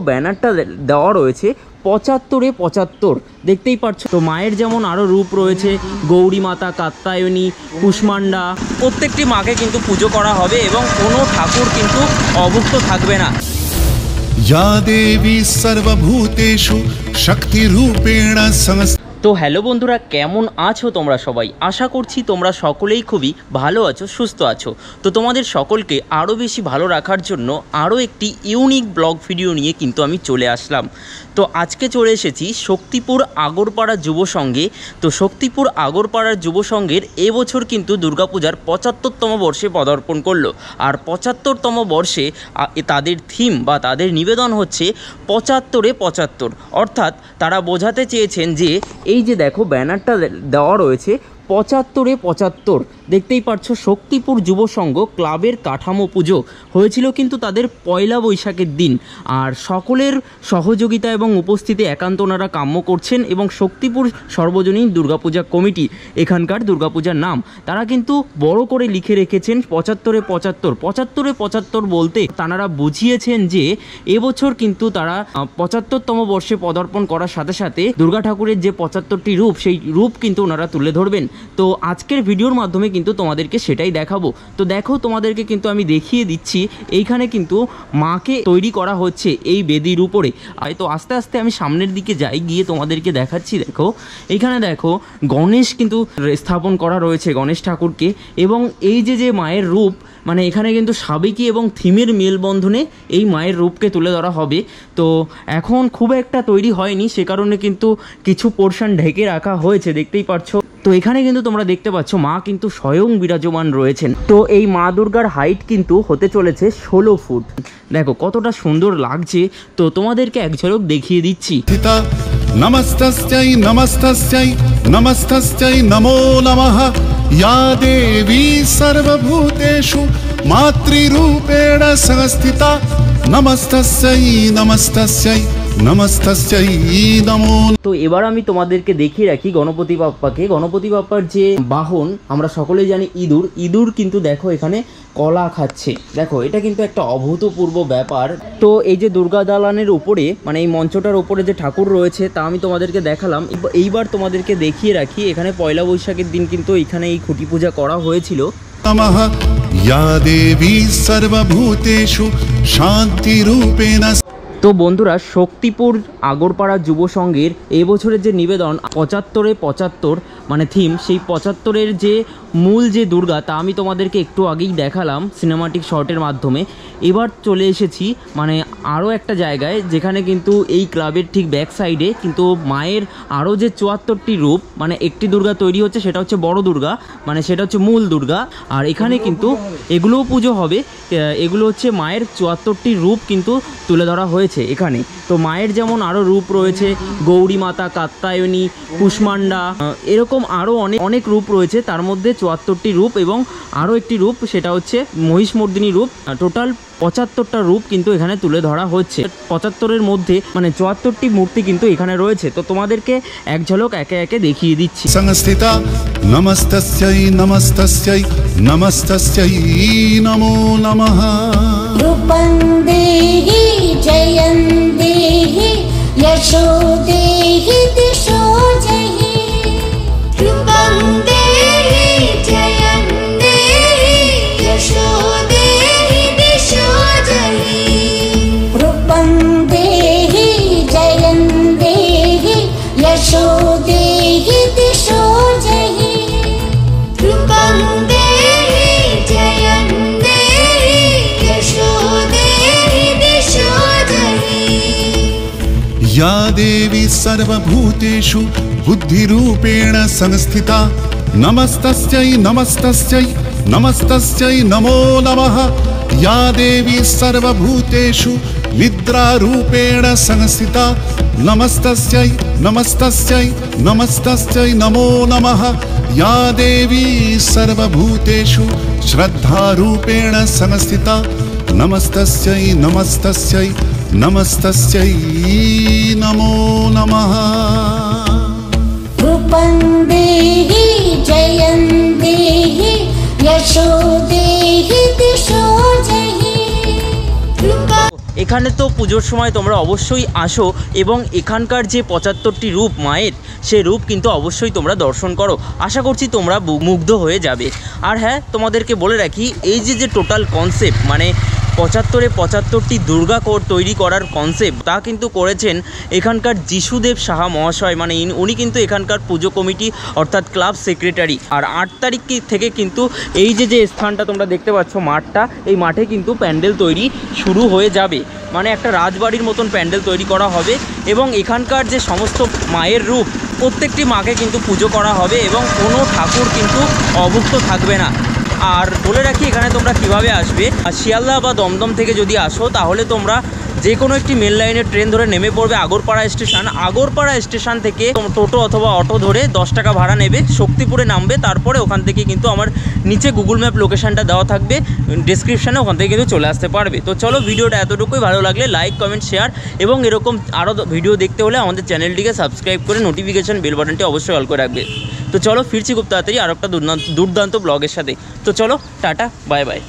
ব্যানারটা দেওয়া রয়েছে 75-এ 75, দেখতেই পাচ্ছ। তো মায়ের যেমন আরও রূপ রয়েছে, গৌরী মাতা, কাত্যায়নী, কুষ্মান্ডা, প্রত্যেকটি মাকে কিন্তু পুজো করা হবে এবং কোনো ঠাকুর কিন্তু অভুক্ত থাকবে না। या देवी सर्वभूतेषु शक्तिरूपेण संस्थिता। তো হ্যালো বন্ধুরা, কেমন আছো তোমরা সবাই? আশা করছি তোমরা সকলেই খুবই ভালো আছো, সুস্থ আছো। তো তোমাদের সকলকে আরও বেশি ভালো রাখার জন্য আরও একটি ইউনিক ব্লগ ভিডিও নিয়ে কিন্তু আমি চলে আসলাম। তো আজকে চলে এসেছি শক্তিপুর আগরপাড়া যুব সংঘে। তো শক্তিপুর আগরপাড়ার যুব সংঘের এবছর কিন্তু দুর্গাপূজার 75তম বর্ষে পদার্পণ করলো। আর 75তম বর্ষে তাদের থিম বা তাদের নিবেদন হচ্ছে 75-এ 75, অর্থাৎ তারা বোঝাতে চেয়েছেন যে এই যে দেখো ব্যানারটা দেওয়া রয়েছে 75-এ 75, দেখতেই পাচ্ছ। শক্তিপুর যুব সংঘ ক্লাবের কাঠামো পুজো হয়েছিল কিন্তু তাদের পয়লা বৈশাখের দিন। আর সকলের সহযোগিতা এবং উপস্থিতি একান্ত ওনারা কাম্য করছেন এবং শক্তিপুর সর্বজনীন দুর্গাপূজা কমিটি, এখানকার দুর্গাপূজার নাম তারা কিন্তু বড় করে লিখে রেখেছেন 75-এ 75। 75-এ 75 বলতে তারা বুঝিয়েছেন যে এবছর কিন্তু তারা 75তম বর্ষে পদার্পণ করার সাথে সাথে দুর্গা ঠাকুরের যে 75টি রূপ, সেই রূপ কিন্তু ওনারা তুলে ধরবেন। তো আজকের ভিডিওর মাধ্যমে কিন্তু তোমাদেরকে সেটাই দেখাবো। তো দেখো, তোমাদেরকে কিন্তু আমি দেখিয়ে দিচ্ছি এইখানে কিন্তু মাকে তৈরি করা হচ্ছে এই বেদির উপরে। তো আস্তে আস্তে আমি সামনের দিকে যাই, গিয়ে তোমাদেরকে দেখাচ্ছি। দেখো এইখানে দেখো গণেশ কিন্তু স্থাপন করা রয়েছে, গণেশ ঠাকুরকে। এবং এই যে মায়ের রূপ, মানে এখানে কিন্তু সাবেকি এবং থিমের মেলবন্ধনে এই মায়ের রূপকে তুলে ধরা হবে। তো এখন খুব একটা তৈরি হয়নি, সে কারণে কিন্তু কিছু পোর্শন ঢেকে রাখা হয়েছে, দেখতেই পাচ্ছ। তো এখানে কিন্তু তোমরা দেখতে পাচ্ছ মা কিন্তু স্বয়ং বিরাজমান রয়েছেন। তো এই মা দুর্গার হাইট কিন্তু হতে চলেছে 16 ফুট। দেখো কতটা সুন্দর লাগছে। তো তোমাদেরকে এক ঝলক দেখিয়ে দিচ্ছি। नमस्तस्यै नमस्तस्यै नमस्तस्यै नमो नमः। या देवी सर्वभूतेषु मातृरूपेण संस्थिता। नमस्तस्यै नमस्तस्यै नमस्तस्यै नमो। তো এবার আমি তোমাদেরকে দেখিয়ে রাখি গণপতি বাপ্পাকে। গণপতি বাপ্পার যে বাহন আমরা সকলেই জানি ইঁদুর। ইঁদুর কিন্তু দেখো এখানে কলা খাচ্ছে। দেখো এটা কিন্তু একটা অভূতপূর্ব ব্যাপার। তো এই যে দুর্গা দালানের উপরে, মানে এই মঞ্চটার উপরে যে ঠাকুর রয়েছে তা আমি তোমাদেরকে দেখালাম। এইবার তোমাদেরকে দেখিয়ে রাখি, এখানে পয়লা বৈশাখের দিন কিন্তু এখানে এই খুঁটি পূজা করা হয়েছিল। नमः या देवी सर्वभूतेषु शान्तिरूपेण। তো বন্ধুরা, শক্তিপুর আগরপাড়া যুব সংঘের এবছরের যে নিবেদন 75-এ 75 মানে থিম, সেই 75-এর যে মূল যে দুর্গা তা আমি তোমাদেরকে একটু আগেই দেখালাম সিনেমাটিক শর্টের মাধ্যমে। এবার চলে এসেছি মানে আরও একটা জায়গায়, যেখানে কিন্তু এই ক্লাবের ঠিক ব্যাক সাইডে কিন্তু মায়ের আরও যে 74টি রূপ, মানে একটি দুর্গা তৈরি হচ্ছে, সেটা হচ্ছে বড় দুর্গা, মানে সেটা হচ্ছে মূল দুর্গা। আর এখানে কিন্তু এগুলোও পুজো হবে। এগুলো হচ্ছে মায়ের 74টি রূপ কিন্তু তুলে ধরা হয়েছে এখানে। তো মায়ের যেমন আরও রূপ রয়েছে, গৌরী মাতা, কাত্যায়নী, কুষ্মান্ডা, এরকম আরও অনেক রূপ রয়েছে। তার মধ্যে 74টি রূপ এবং আরও একটি রূপ, সেটা হচ্ছে মহিষমর্দিনী রূপ। টোটাল 75টা রূপ কিন্তু এখানে তুলে ধরা হচ্ছে। 75-এর মধ্যে মানে 74টি মূর্তি কিন্তু এখানে রয়েছে। তো তোমাদেরকে এক ঝলক একে একে দেখিয়ে দিচ্ছি। संस्थिता नमस्तस्यै नमस्तस्यै नमस्तस्यै नमो नमः। रूपं देहि जयं देहि यशो देहि दिशो जहि। रूपं देहि जयं देहि यशो देहि दिशो जहि। रूपं देहि जयं देहि यशो देहि दिशो जहि। रूपं देहि जयं देहि यशो देहि दिशो जहि। या देवी सर्वभूतेषु बुद्धिरूपेण संस्थिता। नमस्तस्यै नमस्तस्यै नमस्तस्यै नमो नमः। या देवी सर्वभूतेषु निद्रारूपेण संस्थिता। नमस्तस्यै नमस्तस्यै नमस्तस्यै नमो नमः। या देवी सर्वभूतेषु श्रद्धारूपेण संस्थिता। नमस्तस्यै नमस्तस्यै नमस्तस्यै नमो नमः। रूपं देहि जयं देहि यशो देहि दिशो जहि। এখানে তো পুজোর সময় তোমরা অবশ্যই আসো এবং এখানকার যে 75টি রূপ মায়ের, সে রূপ কিন্তু অবশ্যই তোমরা দর্শন করো। আশা করছি তোমরা মুগ্ধ হয়ে যাবে। আর হ্যাঁ, তোমাদেরকে বলে রাখি, এই যে টোটাল কনসেপ্ট, মানে 75টি দুর্গা কোর তৈরি করার কনসেপ্ট, তা কিন্তু করেছেন এখানকার যিশুদেব সাহা মহাশয়। মানে উনি কিন্তু এখানকার পুজো কমিটি অর্থাৎ ক্লাব সেক্রেটারি। আর 8 তারিখ থেকে কিন্তু এই যে স্থানটা তোমরা দেখতে পাচ্ছ, মাঠটা, এই মাঠে কিন্তু প্যান্ডেল তৈরি শুরু হয়ে যাবে। মানে একটা রাজবাড়ির মতন প্যান্ডেল তৈরি করা হবে এবং এখানকার যে সমস্ত মায়ের রূপ, প্রত্যেকটি মাকে কিন্তু পুজো করা হবে এবং কোনো ঠাকুর কিন্তু অভুক্ত থাকবে না। আর বলে রাখি, এখানে তোমরা কিভাবে আসবে, শিয়ালদা বা দমদম থেকে যদি আসো তাহলে তোমরা যে কোনো একটি মেল লাইনের ট্রেন ধরে নেমে পড়বে আগরপাড়া স্টেশন। আগরপাড়া স্টেশন থেকে টোটো অথবা অটো ধরে 10 টাকা ভাড়া নেবে, শক্তিপুরে নামবে। তারপরে ওখান থেকে কিন্তু আমার নিচে গুগল ম্যাপ লোকেশনটা দেওয়া থাকবে ডেসক্রিপশানে, ওখান থেকে কিন্তু চলে আসতে পারবে। তো চলো, ভিডিওটা এতটুকুই। ভালো লাগলে লাইক, কমেন্ট, শেয়ার এবং এরকম আরও ভিডিও দেখতে হলে আমাদের চ্যানেলটিকে সাবস্ক্রাইব করে নোটিফিকেশান বেল বাটনটি অবশ্যই অল করে রাখবে। তো চলো, ফিরছি খুব তাড়াতাড়ি আর একটা দুর্দান্ত ব্লগের সাথে। তো চলো, টাটা, বাই বাই।